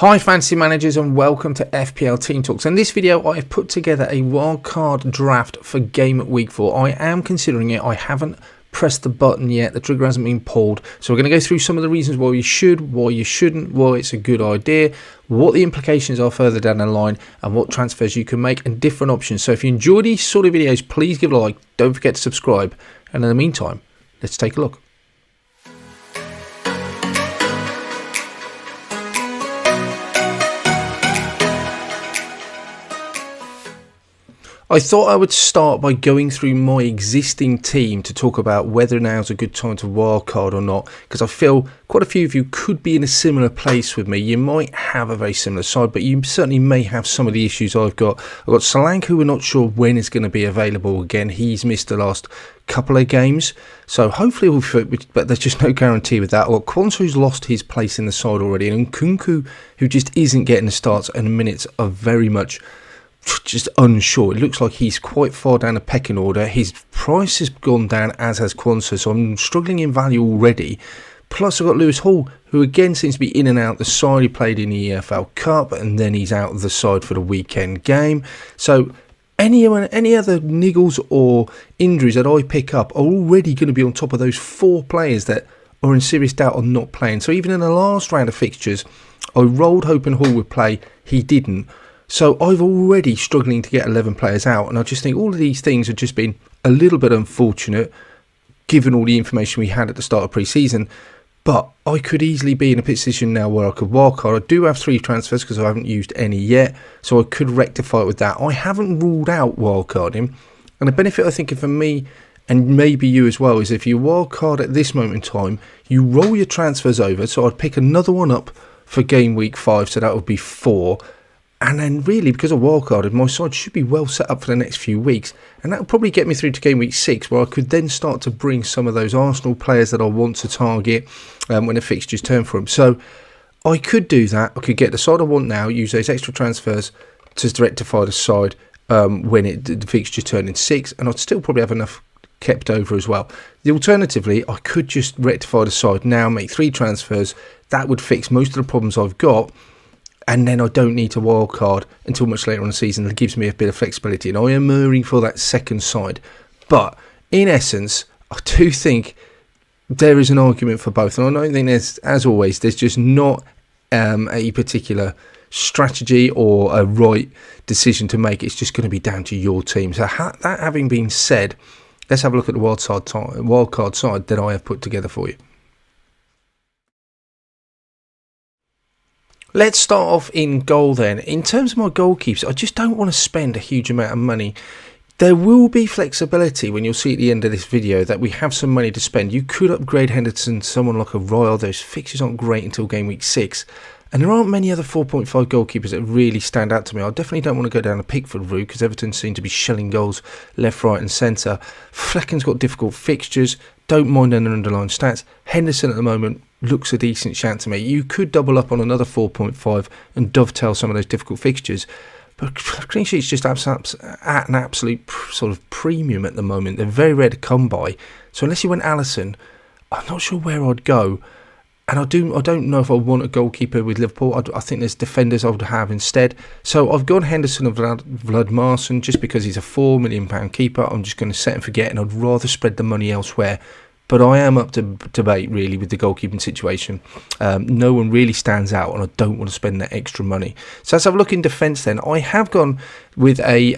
Hi fantasy managers, and welcome to FPL Team Talks. In this video I have put together a wildcard draft for game week 4. I am considering it. I haven't pressed the button yet, the trigger hasn't been pulled, so we're going to go through some of the reasons why you should, why you shouldn't, why it's a good idea, what the implications are further down the line, and what transfers you can make and different options. So if you enjoy these sort of videos, please give it a like, don't forget to subscribe, and in the meantime, let's take a look. I thought I would start by going through my existing team to talk about whether now's a good time to wildcard or not, because I feel quite a few of you could be in a similar place with me. You might have a very similar side, but you certainly may have some of the issues I've got. I've got Solanke, who we're not sure when is going to be available again. He's missed the last couple of games, so hopefully we'll fit, but there's just no guarantee with that. I've got Quansah, who's lost his place in the side already, and Nkunku, who just isn't getting the starts, and minutes are very much just unsure. It looks like he's quite far down the pecking order. His price has gone down, as has Quansah, so I'm struggling in value already. Plus I've got Lewis Hall, who again seems to be in and out the side. He played in the EFL Cup and then he's out of the side for the weekend game. So any other niggles or injuries that I pick up are already going to be on top of those 4 players that are in serious doubt on not playing. So even in the last round of fixtures, I rolled hoping Hall would play. He didn't. So I've already struggling to get 11 players out, and I just think all of these things have just been a little bit unfortunate given all the information we had at the start of pre-season. But I could easily be in a position now where I could wildcard. I do have 3 transfers because I haven't used any yet, so I could rectify it with that. I haven't ruled out wildcarding, and the benefit I think for me and maybe you as well is if you wildcard at this moment in time, you roll your transfers over. So I'd pick another one up for game week 5, so that would be 4. And then really, because I wildcarded, my side should be well set up for the next few weeks. And that will probably get me through to game week 6, where I could then start to bring some of those Arsenal players that I want to target when the fixtures turn for them. So I could do that. I could get the side I want now, use those extra transfers to rectify the side when the fixtures turn in 6. And I'd still probably have enough kept over as well. Alternatively, I could just rectify the side now, make 3 transfers. That would fix most of the problems I've got. And then I don't need to wildcard until much later on the season. That gives me a bit of flexibility. And I am murmuring for that second side. But in essence, I do think there is an argument for both. And I don't think there's, as always, there's just not a particular strategy or a right decision to make. It's just going to be down to your team. So that having been said, let's have a look at the wildcard side that I have put together for you. Let's start off in goal then. In terms of my goalkeepers, I just don't want to spend a huge amount of money. There will be flexibility when you'll see at the end of this video that we have some money to spend. You could upgrade Henderson to someone like a Royal. Those fixtures aren't great until game week 6. And there aren't many other 4.5 goalkeepers that really stand out to me. I definitely don't want to go down a Pickford route because Everton seem to be shelling goals left, right and centre. Flecken's got difficult fixtures. Don't mind any underlying stats. Henderson at the moment looks a decent shout to me. You could double up on another 4.5 and dovetail some of those difficult fixtures. But clean sheet's just at an absolute sort of premium at the moment. They're very rare to come by. So unless you went Alisson, I'm not sure where I'd go. And I don't know if I want a goalkeeper with Liverpool. I think there's defenders I would have instead. So I've gone Henderson and Vladmarsson just because he's a £4 million keeper. I'm just going to set and forget, and I'd rather spread the money elsewhere. But I am up to debate really with the goalkeeping situation. No one really stands out, and I don't want to spend that extra money. So let's have a look in defence then. I have gone with a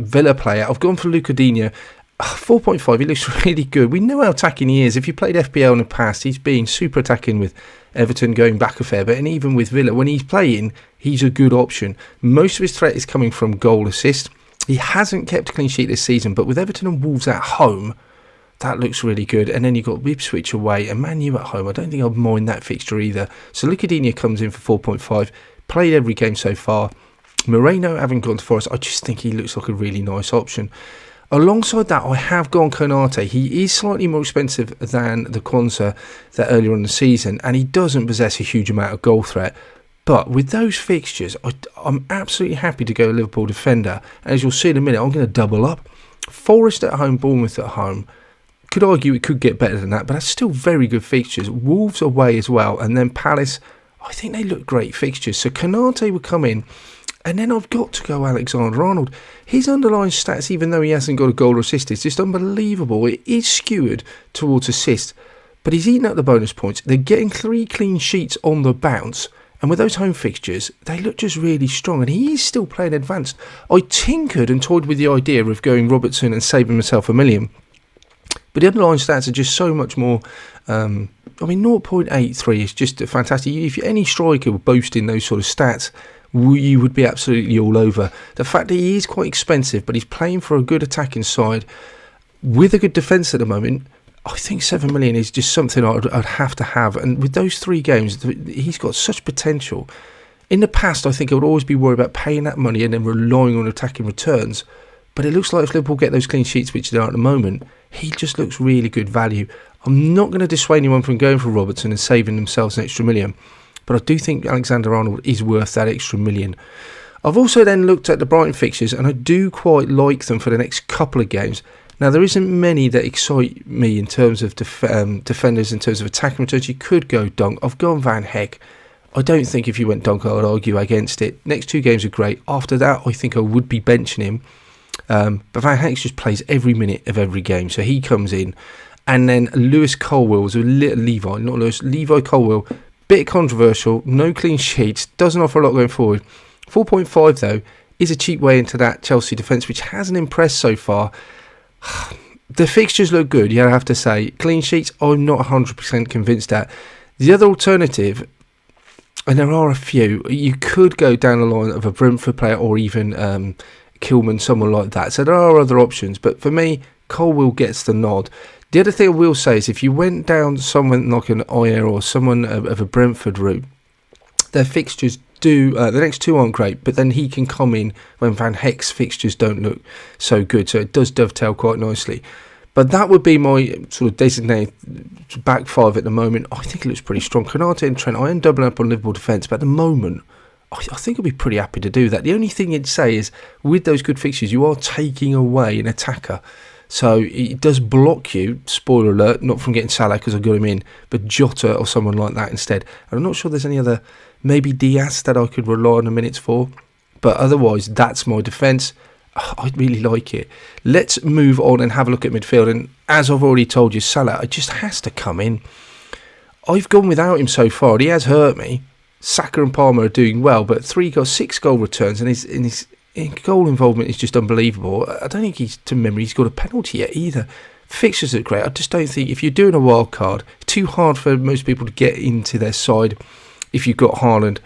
Villa player. I've gone for Luca Digne. 4.5, he looks really good. We know how attacking he is. If you played FPL in the past, he's been super attacking with Everton going back a fair bit. And even with Villa, when he's playing, he's a good option. Most of his threat is coming from goal assist. He hasn't kept a clean sheet this season, but with Everton and Wolves at home, that looks really good. And then you've got Ipswich away and Man U at home. I don't think I'd mind that fixture either. So Luca Digne comes in for 4.5. Played every game so far. Moreno, having gone to Forest, I just think he looks like a really nice option. Alongside that, I have gone Konate. He is slightly more expensive than the Quansah that earlier in the season, and he doesn't possess a huge amount of goal threat. But with those fixtures, I'm absolutely happy to go Liverpool defender. And as you'll see in a minute, I'm going to double up. Forest at home, Bournemouth at home. Could argue it could get better than that, but that's still very good fixtures. Wolves away as well, and then Palace I think they look great fixtures. So Konate would come in, and then I've got to go Alexander-Arnold. His underlying stats, even though he hasn't got a goal or assist, is just unbelievable. It is skewed towards assists, but he's eating up the bonus points. They're getting 3 clean sheets on the bounce, and with those home fixtures, they look just really strong, and he is still playing advanced. I tinkered and toyed with the idea of going Robertson and saving myself $1 million, but the underlying stats are just so much more. 0.83 is just fantastic. If any striker were boasting those sort of stats, you would be absolutely all over. The fact that he is quite expensive, but he's playing for a good attacking side with a good defence at the moment, I think 7 million is just something I'd have to have. And with those 3 games, he's got such potential. In the past, I think I would always be worried about paying that money and then relying on attacking returns. But it looks like if Liverpool get those clean sheets, which they are at the moment, he just looks really good value. I'm not going to dissuade anyone from going for Robertson and saving themselves an extra $1 million. But I do think Alexander-Arnold is worth that extra $1 million. I've also then looked at the Brighton fixtures, and I do quite like them for the next couple of games. Now, there isn't many that excite me in terms of defenders, in terms of attacking returns. You could go Dunk. I've gone Van Heck. I don't think if you went Dunk, I would argue against it. Next 2 games are great. After that, I think I would be benching him. But Van Heck just plays every minute of every game, so he comes in. And then Lewis Colwill was Levi Colwill, bit controversial, no clean sheets, doesn't offer a lot going forward. 4.5 though is a cheap way into that Chelsea defence, which hasn't impressed so far. The fixtures look good, you have to say. Clean sheets, I'm not 100% convinced that. The other alternative, and there are a few, you could go down the line of a Brentford player or even Kilman, someone like that. So there are other options, but for me, Colwill gets the nod. The other thing I will say is if you went down someone like an Ayer or someone of a Brentford route, their fixtures the next 2 aren't great, but then he can come in when Van Heck's fixtures don't look so good, so it does dovetail quite nicely. But that would be my sort of designated back 5 at the moment. I think it looks pretty strong. Konate and Trent, I am doubling up on Liverpool defence, but at the moment, I think I'd be pretty happy to do that. The only thing you'd say is, with those good fixtures, you are taking away an attacker. So it does block you, spoiler alert, not from getting Salah because I got him in, but Jota or someone like that instead. And I'm not sure there's any other, maybe Diaz that I could rely on the minutes for. But otherwise, that's my defence. I really like it. Let's move on and have a look at midfield. And as I've already told you, Salah, it just has to come in. I've gone without him so far. He has hurt me. Saka and Palmer are doing well, but 6 goal returns, and his goal involvement is just unbelievable. I don't think to memory he's got a penalty yet either. Fixtures are great. I just don't think if you're doing a wild card, it's too hard for most people to get into their side if you've got Haaland.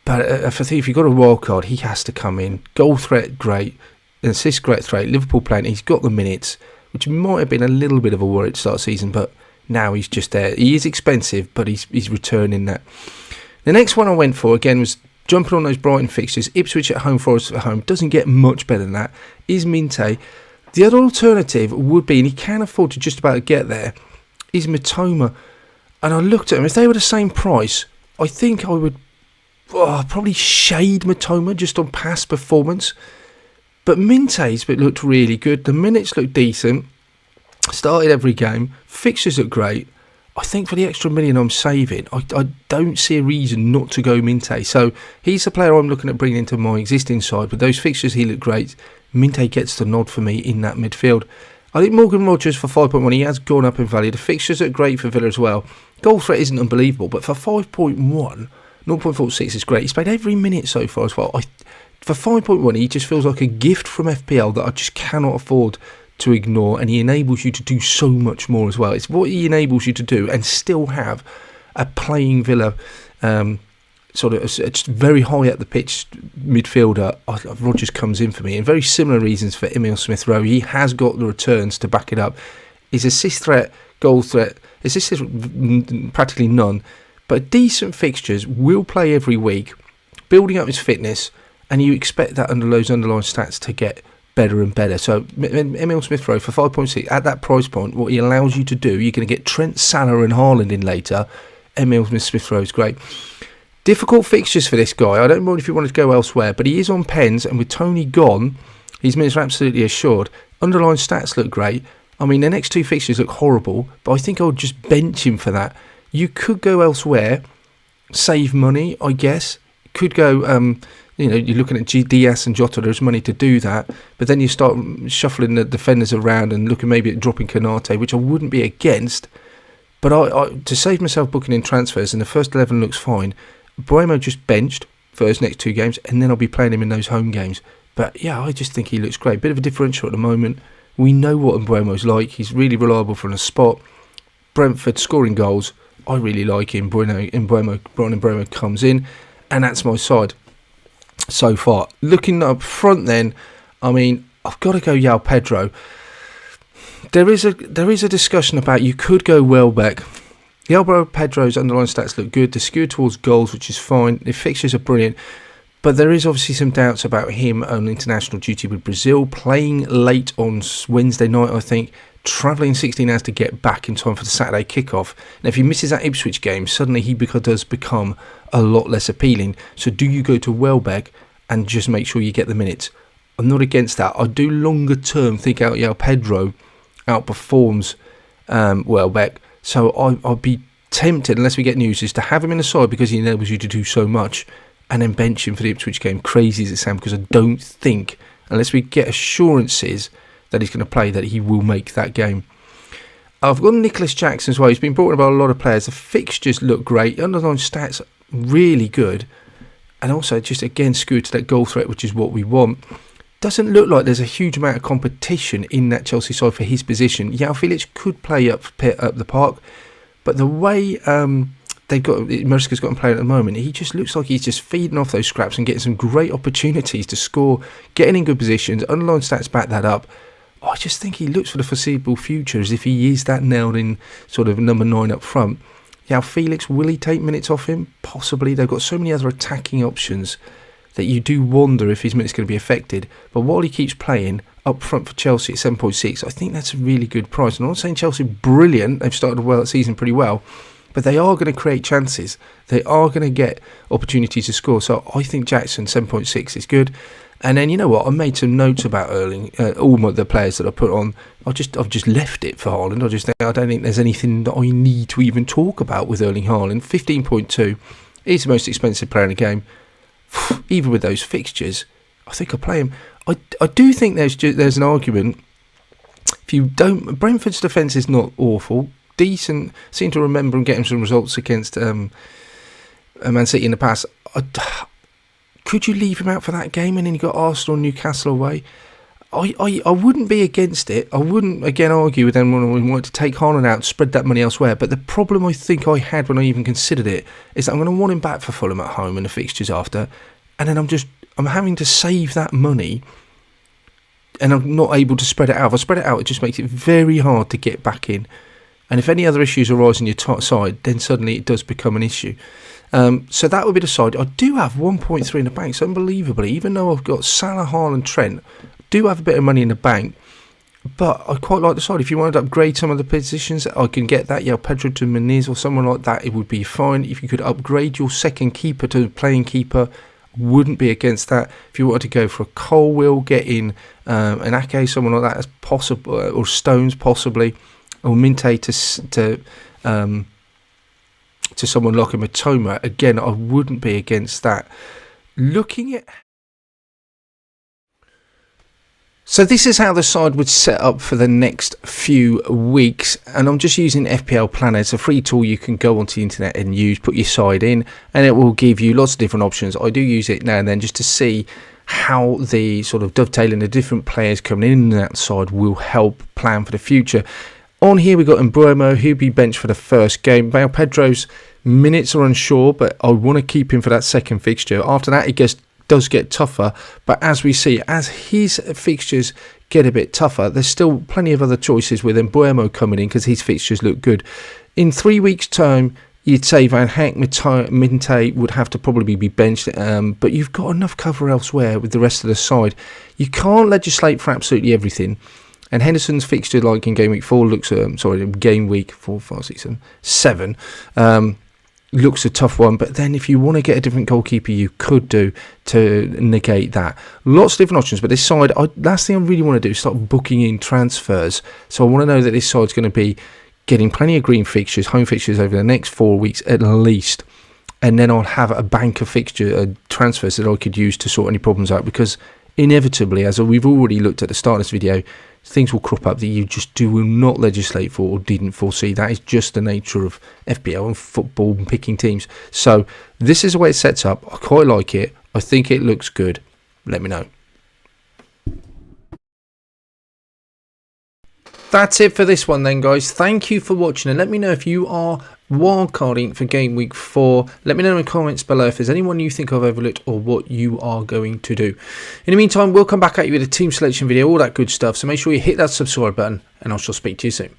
But if you've got a wild card, he has to come in. Goal threat, great. Assist threat, Liverpool playing. He's got the minutes, which might have been a little bit of a worry at the start of the season, but now he's just there. He is expensive, but he's returning that. The next one I went for, again, was jumping on those Brighton fixtures. Ipswich at home, Forest at home. Doesn't get much better than that. Is Minte. The other alternative would be, and he can afford to just about get there, is Mitoma. And I looked at him. If they were the same price, I think I would probably shade Mitoma just on past performance. But Minte's looked really good. The minutes looked decent. Started every game. Fixtures look great. I think for the extra $1 million I'm saving, I don't see a reason not to go Minte. So he's a player I'm looking at bringing into my existing side. But those fixtures, he looked great. Minte gets the nod for me in that midfield. I think Morgan Rogers for 5.1, he has gone up in value. The fixtures are great for Villa as well. Goal threat isn't unbelievable, but for 5.1, 0.46 is great. He's played every minute so far as well. For 5.1, he just feels like a gift from FPL that I just cannot afford to ignore, and he enables you to do so much more as well. It's what he enables you to do and still have a playing Villa sort of just very high at the pitch midfielder. Rodgers comes in for me, and very similar reasons for Emile Smith-Rowe. He has got the returns to back it up. His assist threat, goal threat, assist is practically none, but decent fixtures, will play every week, building up his fitness, and you expect that under those underlying stats to get better and better. So Emile Smith-Rowe for 5.6 at that price point, what he allows you to do, you're going to get Trent, Salah and Haaland in later. Emile Smith-Rowe is great. Difficult fixtures for this guy. I don't mind if you wanted to go elsewhere, but he is on pens, and with Tony gone, his minutes are absolutely assured. Underlying stats look great. I mean, the next 2 fixtures look horrible, but I think I would just bench him for that. You could go elsewhere. save money, I guess. Could go, you're looking at Diaz and Jota, there's money to do that, but then you start shuffling the defenders around and looking maybe at dropping Konate, which I wouldn't be against, but I to save myself booking in transfers, and the first 11 looks fine. Buemo just benched for his next 2 games, and then I'll be playing him in those home games. But yeah, I just think he looks great. Bit of a differential at the moment. We know what Mbuemo's like. He's really reliable from the spot. Brentford scoring goals. I really like him. Brian Mbeumo comes in, and that's my side so far. Looking up front then, I mean, I've got to go João Pedro. There is a discussion about you could go Welbeck. João Pedro's underlying stats look good. They're skewed towards goals, which is fine. The fixtures are brilliant. But there is obviously some doubts about him on international duty with Brazil, playing late on Wednesday night, I think, travelling 16 hours to get back in time for the Saturday kickoff. And if he misses that Ipswich game, suddenly he does become a lot less appealing. So do you go to Welbeck and just make sure you get the minutes? I'm not against that. I do longer term think João Pedro outperforms Welbeck. So I'd be tempted, unless we get news, is to have him in the side because he enables you to do so much, and then bench him for the Ipswich game, crazy as it sounds, because I don't think, unless we get assurances that he's going to play, that he will make that game. I've got Nicholas Jackson as well. He's been brought in by a lot of players. The fixtures look great. Underlying stats really good. And also just, again, skewed to that goal threat, which is what we want. Doesn't look like there's a huge amount of competition in that Chelsea side for his position. João Felix could play up the park, but the way Mariska's got him playing at the moment, he just looks like he's just feeding off those scraps and getting some great opportunities to score, getting in good positions. Underlying stats back that up. I just think he looks for the foreseeable future as if he is that nailed in sort of number 9 up front. João Felix, will he take minutes off him? Possibly. They've got so many other attacking options that you do wonder if his minutes are going to be affected. But while he keeps playing up front for Chelsea at 7.6, I think that's a really good price. And I'm not saying Chelsea are brilliant. They've started the season pretty well. But they are going to create chances. They are going to get opportunities to score. So I think Jackson, 7.6 is good. And then, you know what, I made some notes about Erling, all the players that I put on. I've just left it for Haaland. I don't think there's anything that I need to even talk about with Erling Haaland. 15.2, he's the most expensive player in the game. Even with those fixtures, I think I play him. I do think there's an argument. If you don't, Brentford's defence is not awful. Decent. Seem to remember and getting some results against Man City in the past. Could you leave him out for that game and then you got Arsenal and Newcastle away? I wouldn't be against it. I wouldn't again argue with anyone who wanted to take Haaland out, spread that money elsewhere. But the problem I think I had when I even considered it is that I'm going to want him back for Fulham at home and the fixtures after, and then I'm having to save that money, and I'm not able to spread it out. If I spread it out, it just makes it very hard to get back in. And if any other issues arise on your side, then suddenly it does become an issue. So that would be the side. I do have 1.3 in the bank, so unbelievably, even though I've got Salah, Haaland, Trent, I do have a bit of money in the bank, but I quite like the side. If you wanted to upgrade some of the positions, I can get that. Yeah, Pedro to Muniz or someone like that, it would be fine. If you could upgrade your second keeper to playing keeper, wouldn't be against that. If you wanted to go for a Colwill, get in an Ake, someone like that as possible, or Stones possibly, or Minte to someone like a Matoma, again, I wouldn't be against that. Looking at... So this is how the side would set up for the next few weeks, and I'm just using FPL Planner. It's a free tool you can go onto the internet and use, put your side in, and it will give you lots of different options. I do use it now and then just to see how the sort of dovetailing the different players coming in that side will help plan for the future. On here we've got Mbeumo, who'll be benched for the first game. João Pedro's minutes are unsure, but I want to keep him for that second fixture. After that, it does get tougher, but as we see, as his fixtures get a bit tougher, there's still plenty of other choices with Mbeumo coming in because his fixtures look good. In 3 weeks' time, you'd say Van Hak, Minte would have to probably be benched, but you've got enough cover elsewhere with the rest of the side. You can't legislate for absolutely everything. And Henderson's fixture, like in game week 4, game week 4, 5, 6, 7, looks a tough one. But then if you want to get a different goalkeeper, you could do to negate that. Lots of different options. But this side, last thing I really want to do is start booking in transfers. So I want to know that this side's going to be getting plenty of green fixtures, home fixtures over the next 4 weeks at least. and then I'll have a bank of transfers that I could use to sort any problems out, because inevitably, as we've already looked at the start of this video, things will crop up that you just will not legislate for or didn't foresee. That is just the nature of FPL and football and picking teams. So this is the way it sets up. I quite like it. I think it looks good. Let me know. That's it for this one then, guys. Thank you for watching, and let me know if you are wildcarding for game week 4. Let me know in the comments below if there's anyone you think I've overlooked or what you are going to do. In the meantime, we'll come back at you with a team selection video, all that good stuff, so make sure you hit that subscribe button, and I shall speak to you soon.